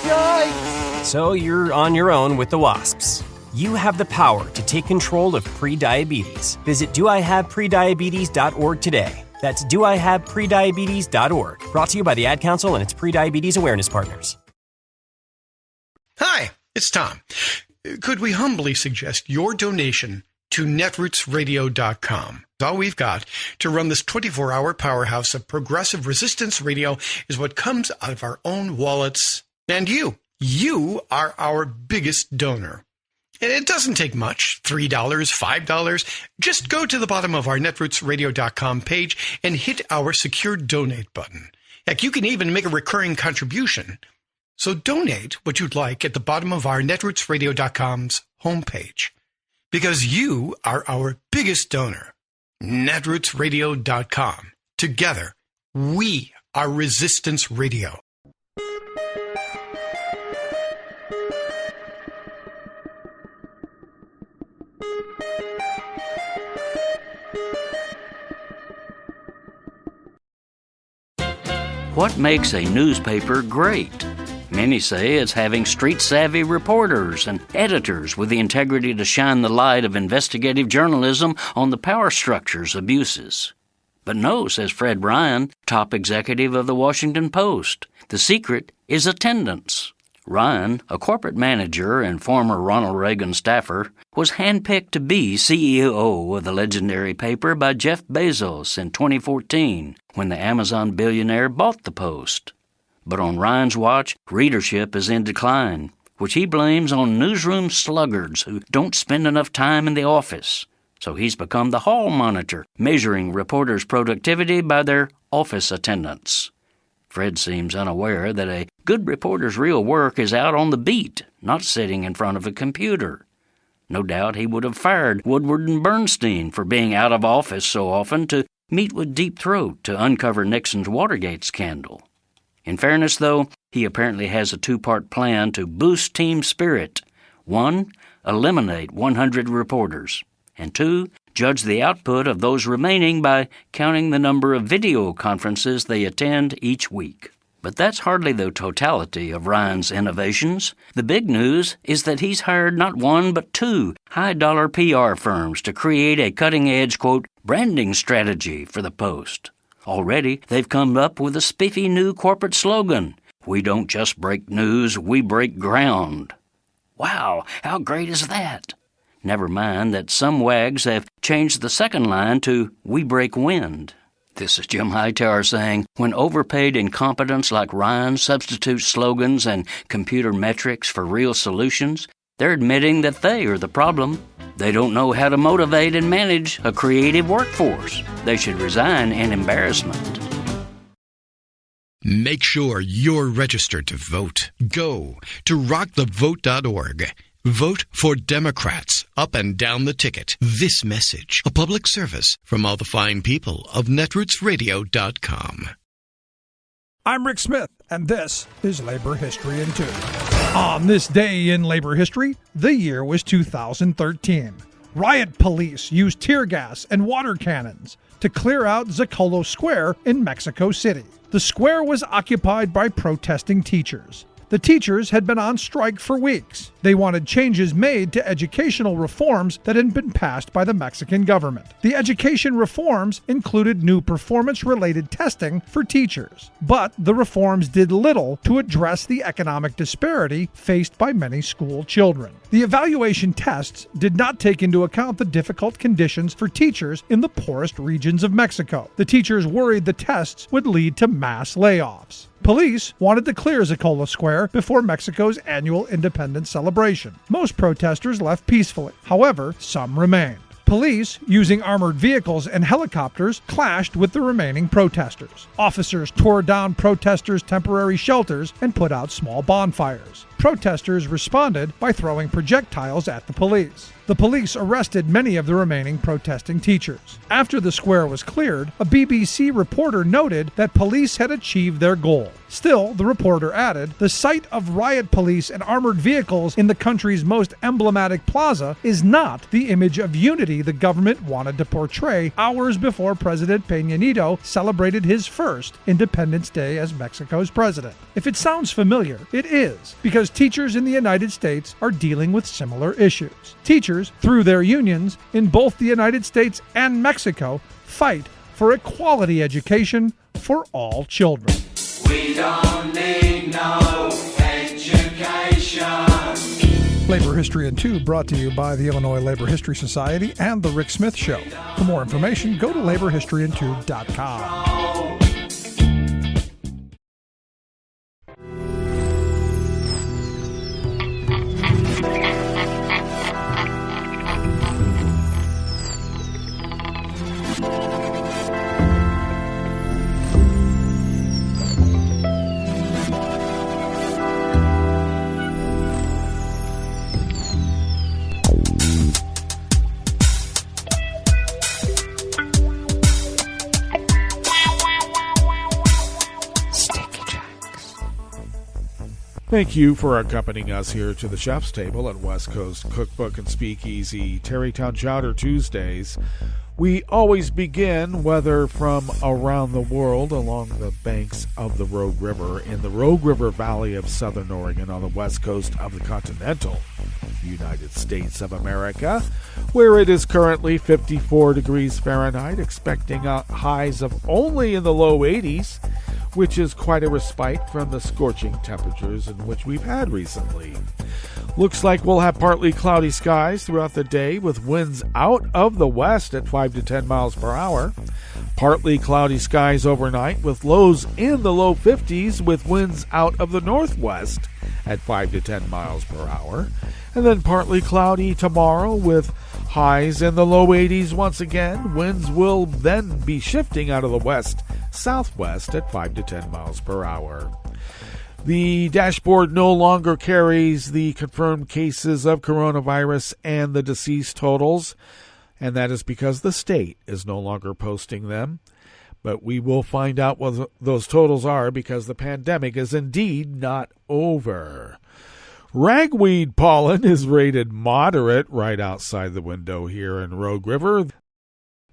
Yikes! So you're on your own with the wasps. You have the power to take control of prediabetes. Visit doihaveprediabetes.org today. That's doihaveprediabetes.org. Brought to you by the Ad Council and its Prediabetes Awareness Partners. Hi, it's Tom. Could we humbly suggest your donation to netrootsradio.com? All we've got to run this 24-hour powerhouse of progressive resistance radio is what comes out of our own wallets. And you are our biggest donor. It doesn't take much, $3, $5. Just go to the bottom of our netrootsradio.com page and hit our secure donate button. Heck, you can even make a recurring contribution. So donate what you'd like at the bottom of our netrootsradio.com's homepage. Because you are our biggest donor. netrootsradio.com. Together, we are Resistance Radio. What makes a newspaper great? Many say it's having street-savvy reporters and editors with the integrity to shine the light of investigative journalism on the power structure's abuses. But no, says Fred Ryan, top executive of the Washington Post. The secret is attendance. Ryan, a corporate manager and former Ronald Reagan staffer, was handpicked to be CEO of the legendary paper by Jeff Bezos in 2014 when the Amazon billionaire bought the Post. But on Ryan's watch, readership is in decline, which he blames on newsroom sluggards who don't spend enough time in the office. So he's become the hall monitor, measuring reporters' productivity by their office attendance. Fred seems unaware that a good reporter's real work is out on the beat, not sitting in front of a computer. No doubt he would have fired Woodward and Bernstein for being out of office so often to meet with Deep Throat to uncover Nixon's Watergate scandal. In fairness, though, he apparently has a two-part plan to boost team spirit. 1, eliminate 100 reporters. And 2, judge the output of those remaining by counting the number of video conferences they attend each week. But that's hardly the totality of Ryan's innovations. The big news is that he's hired not 1 but 2 high-dollar PR firms to create a cutting-edge, quote, branding strategy for the Post. Already, they've come up with a spiffy new corporate slogan, "We don't just break news, we break ground." Wow, how great is that? Never mind that some wags have changed the second line to "We break wind." This is Jim Hightower saying, when overpaid incompetents like Ryan substitute slogans and computer metrics for real solutions, they're admitting that they are the problem. They don't know how to motivate and manage a creative workforce. They should resign in embarrassment. Make sure you're registered to vote. Go to rockthevote.org. Vote for Democrats up and down the ticket. This message, a public service from all the fine people of netrootsradio.com. I'm Rick Smith, and this is Labor History in 2. On this day in labor history, the year was 2013. Riot police used tear gas and water cannons to clear out Zocalo Square in Mexico City. The square was occupied by protesting teachers. The teachers had been on strike for weeks. They wanted changes made to educational reforms that had been passed by the Mexican government. The education reforms included new performance-related testing for teachers, but the reforms did little to address the economic disparity faced by many school children. The evaluation tests did not take into account the difficult conditions for teachers in the poorest regions of Mexico. The teachers worried the tests would lead to mass layoffs. Police wanted to clear Zocalo Square before Mexico's annual independence celebration. Most protesters left peacefully. However, some remained. Police, using armored vehicles and helicopters, clashed with the remaining protesters. Officers tore down protesters' temporary shelters and put out small bonfires. Protesters responded by throwing projectiles at the police. The police arrested many of the remaining protesting teachers. After the square was cleared, a BBC reporter noted that police had achieved their goal. Still, the reporter added, the sight of riot police and armored vehicles in the country's most emblematic plaza is not the image of unity the government wanted to portray hours before President Peña Nieto celebrated his first Independence Day as Mexico's president. If it sounds familiar, it is, because teachers in the United States are dealing with similar issues. Teachers, through their unions in both the United States and Mexico, fight for a quality education for all children. We don't need no education. Labor History in 2 brought to you by the Illinois Labor History Society and The Rick Smith Show. For more information, go to laborhistoryin2.com. Thank you for accompanying us here to the chef's table at West Coast Cookbook and Speakeasy Tarrytown Chowder Tuesdays. We always begin, whether from around the world, along the banks of the Rogue River in the Rogue River Valley of Southern Oregon on the west coast of the continental United States of America, where it is currently 54 degrees Fahrenheit, expecting highs of only in the low 80s, which is quite a respite from the scorching temperatures in which we've had recently. Looks like we'll have partly cloudy skies throughout the day with winds out of the west at 5 to 10 miles per hour. Partly cloudy skies overnight with lows in the low 50s with winds out of the northwest at 5 to 10 miles per hour. And then partly cloudy tomorrow with highs in the low 80s once again. Winds will then be shifting out of the west southwest at 5 to 10 miles per hour. The dashboard no longer carries the confirmed cases of coronavirus and the deceased totals, and that is because the state is no longer posting them. But we will find out what those totals are because the pandemic is indeed not over. Ragweed pollen is rated moderate right outside the window here in Rogue River.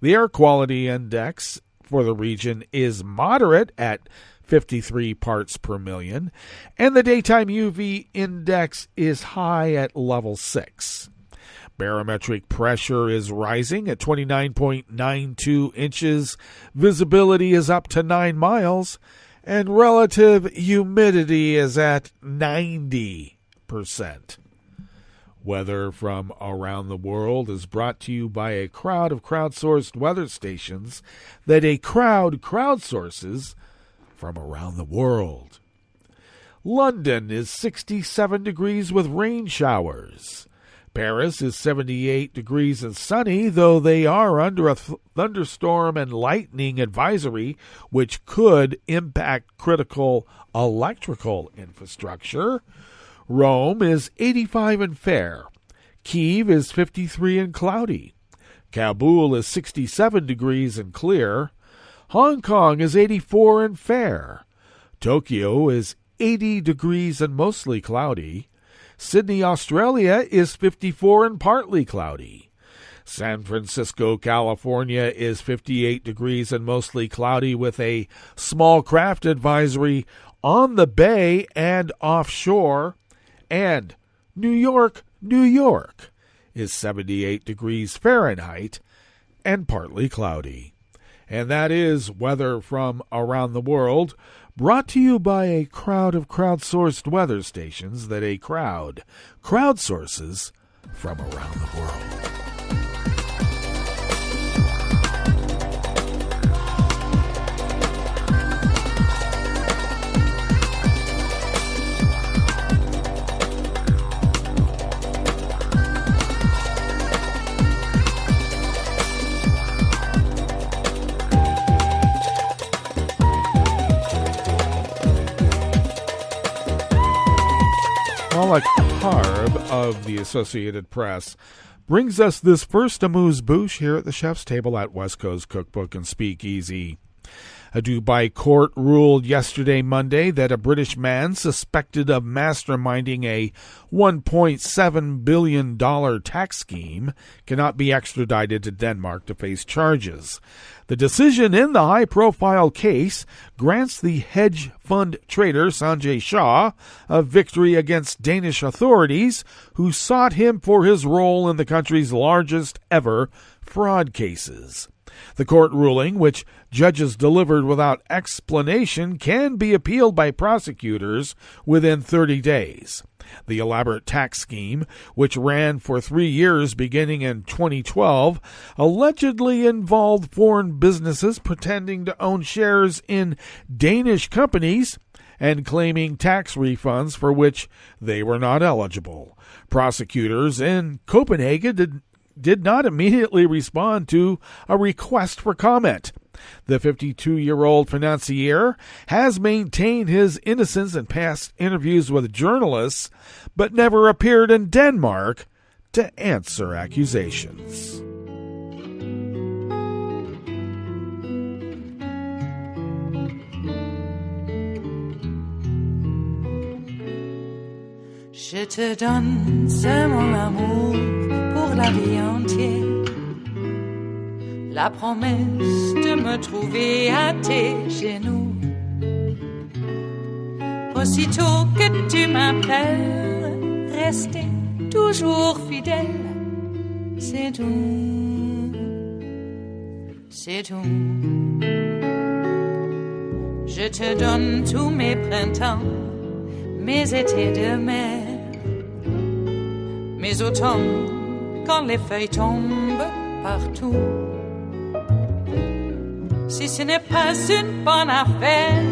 The air quality index for the region is moderate at 53 parts per million, and the daytime UV index is high at level 6. Barometric pressure is rising at 29.92 inches. Visibility is up to 9 miles, and relative humidity is at 90%. Weather from around the world is brought to you by a crowd of crowdsourced weather stations that a crowd crowdsources from around the world. London is 67 degrees with rain showers. Paris is 78 degrees and sunny, though they are under a thunderstorm and lightning advisory, which could impact critical electrical infrastructure. Rome is 85 and fair. Kyiv is 53 and cloudy. Kabul is 67 degrees and clear. Hong Kong is 84 and fair. Tokyo is 80 degrees and mostly cloudy. Sydney, Australia is 54 and partly cloudy. San Francisco, California is 58 degrees and mostly cloudy with a small craft advisory on the bay and offshore. And New York, New York is 78 degrees Fahrenheit and partly cloudy. And that is weather from around the world, brought to you by a crowd of crowdsourced weather stations that a crowd crowdsources from around the world. Malik Harb of the Associated Press brings us this first amuse-bouche here at the chef's table at West Coast Cookbook and Speakeasy. A Dubai court ruled yesterday, Monday, that a British man suspected of masterminding a $1.7 billion tax scheme cannot be extradited to Denmark to face charges. The decision in the high-profile case grants the hedge fund trader Sanjay Shah a victory against Danish authorities, who sought him for his role in the country's largest ever fraud cases. The court ruling, which judges delivered without explanation, can be appealed by prosecutors within 30 days. The elaborate tax scheme, which ran for 3 years beginning in 2012, allegedly involved foreign businesses pretending to own shares in Danish companies and claiming tax refunds for which they were not eligible. Prosecutors in Copenhagen did not immediately respond to a request for comment. The 52-year-old financier has maintained his innocence in past interviews with journalists, but never appeared in Denmark to answer accusations. Je te donne ce mon amour pour la vie entière. La promesse de me trouver à tes genoux. Aussitôt que tu m'appelles, rester toujours fidèle. C'est tout, c'est tout. Je te donne tous mes printemps, mes étés de mer, mes automnes quand les feuilles tombent partout. Si ce n'est pas une bonne affaire,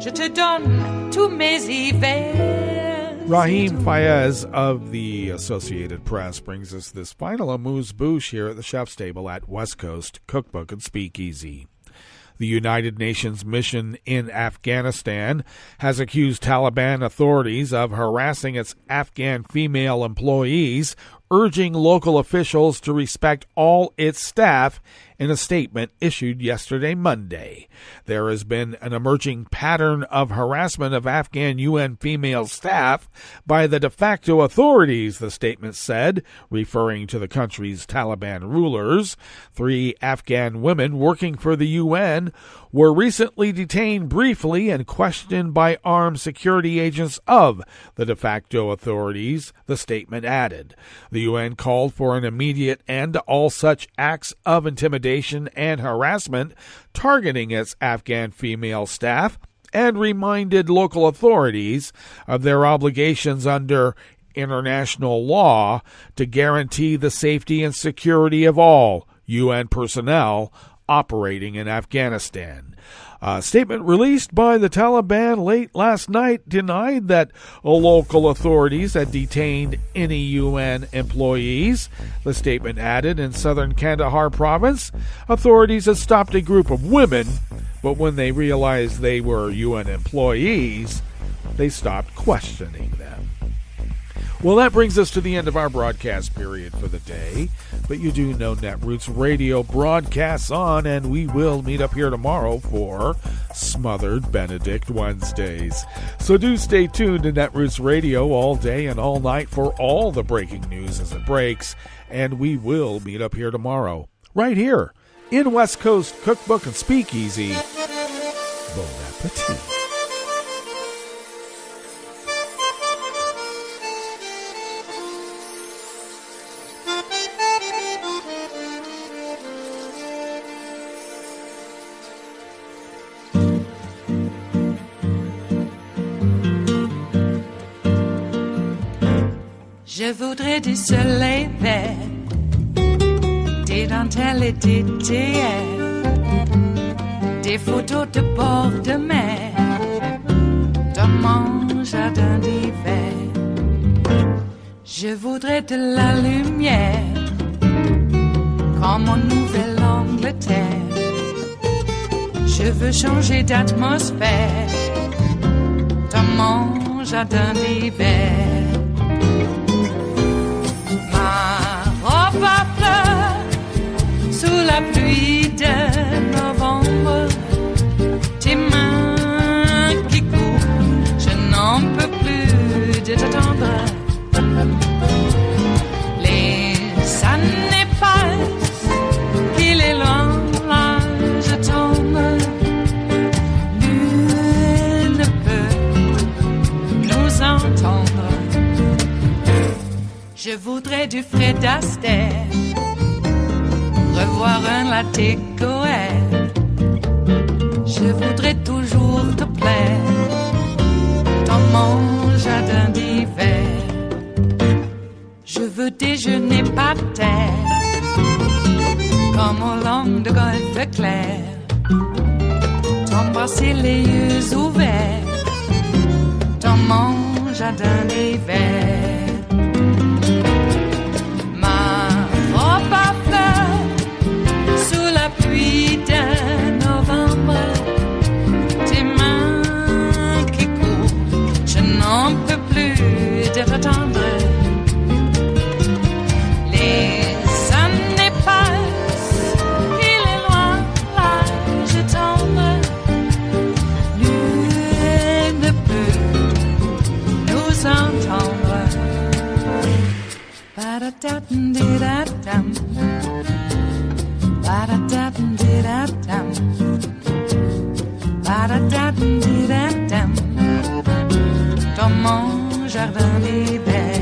je te donne tous mes hivers. Rahim Fayez of the Associated Press brings us this final amuse-bouche here at the chef's table at West Coast Cookbook and Speakeasy. The United Nations mission in Afghanistan has accused Taliban authorities of harassing its Afghan female employees, urging local officials to respect all its staff in a statement issued yesterday, Monday. There has been an emerging pattern of harassment of Afghan UN female staff by the de facto authorities, the statement said, referring to the country's Taliban rulers. 3 Afghan women working for the UN were recently detained briefly and questioned by armed security agents of the de facto authorities, the statement added. The UN called for an immediate end to all such acts of intimidation and harassment targeting its Afghan female staff and reminded local authorities of their obligations under international law to guarantee the safety and security of all UN personnel operating in Afghanistan. A statement released by the Taliban late last night denied that local authorities had detained any UN employees. The statement added, in southern Kandahar province, authorities had stopped a group of women, but when they realized they were UN employees, they stopped questioning them. Well, that brings us to the end of our broadcast period for the day. But you do know Netroots Radio broadcasts on, and we will meet up here tomorrow for Smothered Benedict Wednesdays. So do stay tuned to Netroots Radio all day and all night for all the breaking news as it breaks. And we will meet up here tomorrow, right here, in West Coast Cookbook and Speakeasy. Bon appetit. Je voudrais du soleil vert, des dentelles et des théâtres, des photos de bord de mer, dans mon jardin d'hiver. Je voudrais de la lumière, comme en Nouvelle-Angleterre. Je veux changer d'atmosphère, dans mon jardin d'hiver. Ma fleur sous la pluie de novembre, tes mains qui courent, je n'en peux plus de t'attendre. Les années passent, il est loin, là je tombe. Nul ne peut nous entendre. Je voudrais du Fred Astaire, revoir un latte Goël. Je voudrais toujours te plaire dans mon jardin d'hiver. Je veux déjeuner par terre, comme au long de golfe clair, t'embrasser les yeux ouverts dans mon jardin d'hiver. De novembre, tes mains qui courent, je n'en peux plus de t'attendre. Les années passent, il est loin, là je tombe. Nul ne peut nous entendre. Ba-da-da-dum-di-da-dum. Ba-da-da-dum-di-da-dum. Ba-da-da-dum-di-da-dum. Dans mon jardin d'hiver.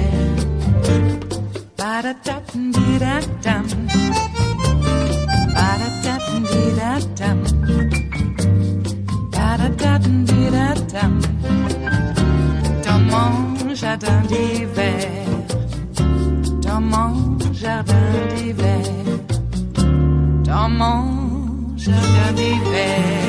Ba-da-da-dum-di-da-dum. Ba-da-da-dum-di-da-dum. Ba-da-da-dum-di-da-dum. Dans mon jardin d'hiver. Dans mon jardin d'hiver. Dans mon jardin d'hiver.